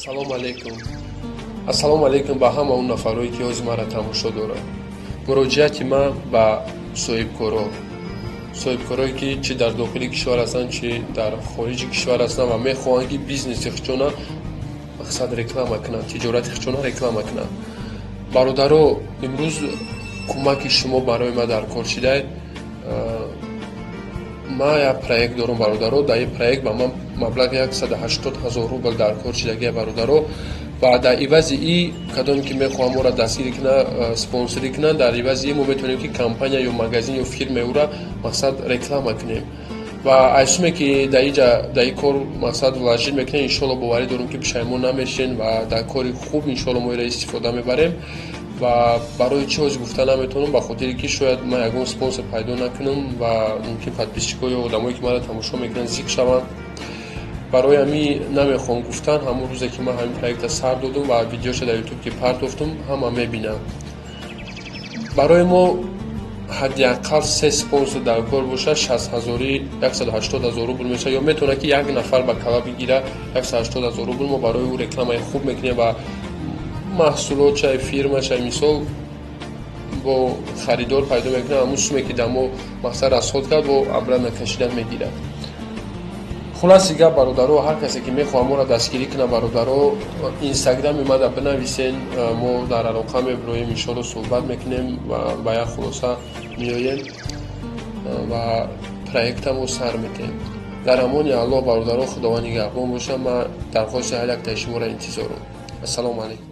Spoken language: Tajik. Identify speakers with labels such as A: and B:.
A: Салому алейкум. Ассалому алейкум ба ҳама он нафарое ки ҳозир маро тамошо доранд. Муроҷиати ман ба соҳибкорое ки чӣ дар дохили кишвар ҳастанд, чӣ дар хориҷи кишвар ҳастанд ва мехоҳанд ки бизнеси худшона мақсад реклама кунанд, тиҷорати худшона реклама кунанд. Бародаро, имрӯз кӯмаки шумо барои ман дар кор шудааст. Ман як проект дорам, бародаро. Дар ин проект ба ман маблағи 180 000 рубл дар кор шудагия, бародаро. ва дар ивази ин кадоме ки мехоҳам моро дастгирӣ кунад, спонсорӣ кунад, дар ивази ин мо метавонем ки компания ё магазин ё фирмаи ӯра мақсад реклама кунем. ва айсуме ки дар ин кор мақсад вложит мекунем, иншоалло боварӣ дорем ки пушаймон намешавем ва дар кори хуб иншоалло мо инро истифода мебарем. ва барои чӣ ҳозир гуфта наметавонам, ба хотире ки шояд ман ягон спонсор пайдо накунам ва мумкин подписчикҳо ё одамое ки маро тамошо мекунанд зик шаванд. барои ҳамин намехоҳам гуфтан. ҳамон рӯзе ки ман ҳамин проекта сар додам ва видеоша дар ютуб ки партофтам, ҳама мебинанд. барои мо ҳадди аққал 3 спонсор дар кор боша 180 000 рубл мешавад, ё метавонад ки як нафар ба кала бигира 180 000 рубл. мо барои ӯ рекламаи хуб мекунем ва маҳсулот чай фирма чай мисол бо харидор пайдо мекунем. ҳамун суме ки дар мо мақсад расход кард бо абрана кашидан мегирад. хулоси гап, бародаро, ҳар касе ки мехоҳад моро дастгирӣ кунад, бародаро, инстаграми мада бинависен, мо дар алоқа мебироем, иншоалло суҳбат мекунем ва ба як хулоса меоем ва проектамо сар медиҳем. дар амони аллоҳ, бародаро, худованд нигаҳбон бошад. ман дархости ҳар яктаи шуморо интизорам. ассалому алейкум.